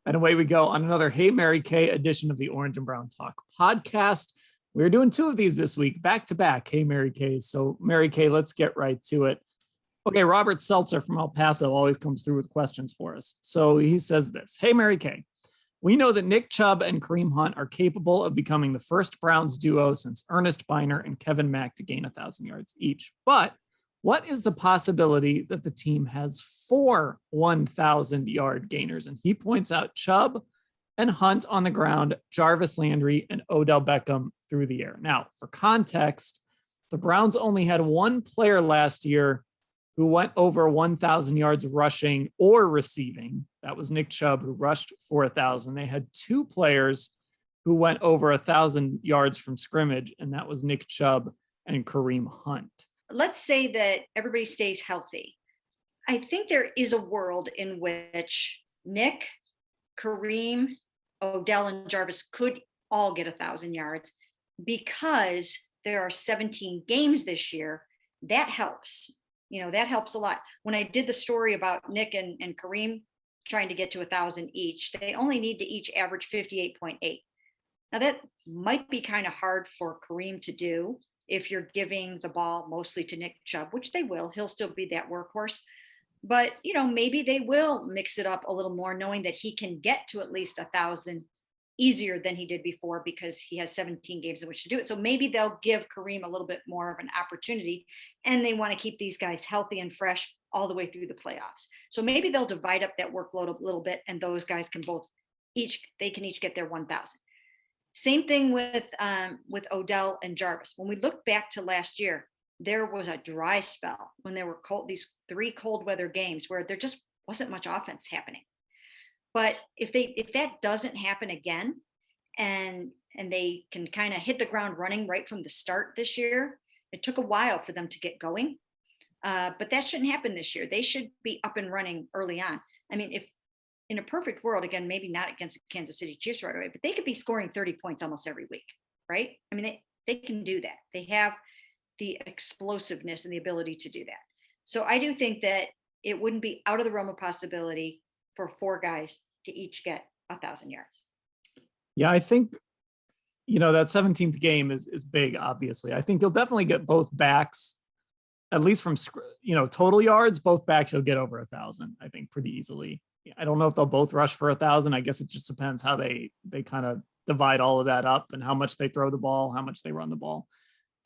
And away we go on another Hey Mary Kay edition of the Orange and Brown Talk podcast. We're doing two of these this week, back to back. Hey Mary Kay. So Mary Kay, let's get right to it. Okay, Robert Seltzer from El Paso always comes through with questions for us. So he says this: Hey Mary Kay, we know that Nick Chubb and Kareem Hunt are capable of becoming the first Browns duo since Ernest Biner and Kevin Mack to gain 1,000 yards each. But what is the possibility that the team has 4 1,000-yard gainers? And he points out Chubb and Hunt on the ground, Jarvis Landry and Odell Beckham through the air. Now, for context, the Browns only had one player last year who went over 1,000 yards rushing or receiving. That was Nick Chubb, who rushed for 1,000. They had two players who went over 1,000 yards from scrimmage, and that was Nick Chubb and Kareem Hunt. Let's say that everybody stays healthy. I think there is a world in which Nick, Kareem, Odell, and Jarvis could all get 1,000 yards because there are 17 games this year. That helps. That helps a lot. When I did the story about Nick and Kareem trying to get to 1,000 each, they only need to each average 58.8. Now that might be kind of hard for Kareem to do if you're giving the ball mostly to Nick Chubb, which they will. He'll still be that workhorse. But, maybe they will mix it up a little more, knowing that he can get to at least 1,000 easier than he did before because he has 17 games in which to do it. So maybe they'll give Kareem a little bit more of an opportunity, and they want to keep these guys healthy and fresh all the way through the playoffs. So maybe they'll divide up that workload a little bit, and those guys can each get their 1,000. Same thing with Odell and Jarvis. When we look back to last year, there was a dry spell when there were these 3 cold weather games where there just wasn't much offense happening. But if that doesn't happen again, and they can kind of hit the ground running right from the start this year, it took a while for them to get going. But that shouldn't happen this year. They should be up and running early on. I mean, if in a perfect world, again, maybe not against the Kansas City Chiefs right away, but they could be scoring 30 points almost every week, right? I mean, they can do that. They have the explosiveness and the ability to do that. So I do think that it wouldn't be out of the realm of possibility for 4 guys to each get 1,000 yards. Yeah, I think, that 17th game is big, obviously. I think you'll definitely get both backs, at least from, total yards, both backs will get over 1,000, I think, pretty easily. I don't know if they'll both rush for 1,000. I guess it just depends how they kind of divide all of that up and how much they throw the ball, how much they run the ball.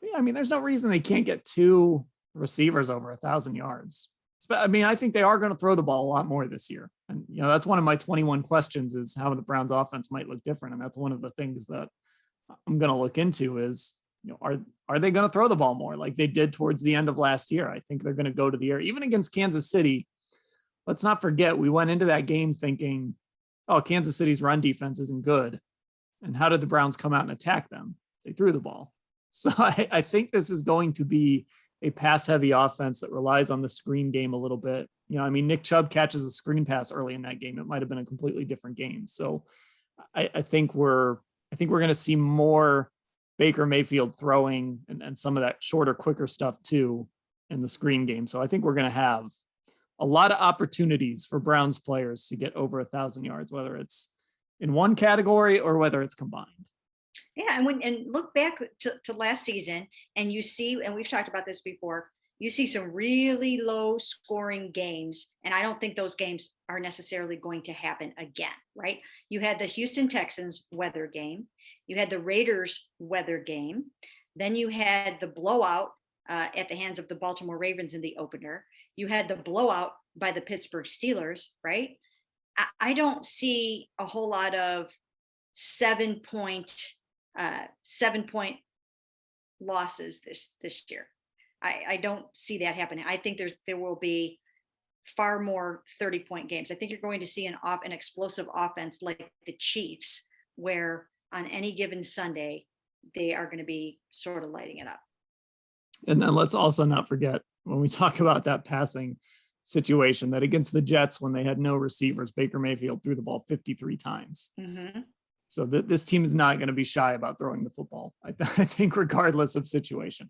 But yeah, I mean, there's no reason they can't get 2 receivers over 1,000 yards. I mean, I think they are going to throw the ball a lot more this year. And, that's one of my 21 questions is how the Browns offense might look different. And that's one of the things that I'm going to look into is, are they going to throw the ball more like they did towards the end of last year? I think they're going to go to the air, even against Kansas City. Let's not forget, we went into that game thinking, oh, Kansas City's run defense isn't good. And how did the Browns come out and attack them? They threw the ball. So I think this is going to be a pass-heavy offense that relies on the screen game a little bit. Nick Chubb catches a screen pass early in that game. It might have been a completely different game. So I think we're going to see more Baker Mayfield throwing and some of that shorter, quicker stuff too in the screen game. So I think we're going to have a lot of opportunities for Browns players to get over 1,000 yards, whether it's in one category or whether it's combined. Yeah, and look back to last season, and you see, and we've talked about this before, you see some really low scoring games, and I don't think those games are necessarily going to happen again, right? You had the Houston Texans weather game, you had the Raiders weather game, then you had the blowout at the hands of the Baltimore Ravens in the opener, you had the blowout by the Pittsburgh Steelers, right? I don't see a whole lot of 7-point losses this year. I don't see that happening. I think there will be far more 30-point games. I think you're going to see an explosive offense like the Chiefs, where on any given Sunday they are going to be sort of lighting it up. And then let's also not forget, when we talk about that passing situation, that against the Jets, when they had no receivers, Baker Mayfield threw the ball 53 times. Mm-hmm. So this team is not going to be shy about throwing the football. I think regardless of situation.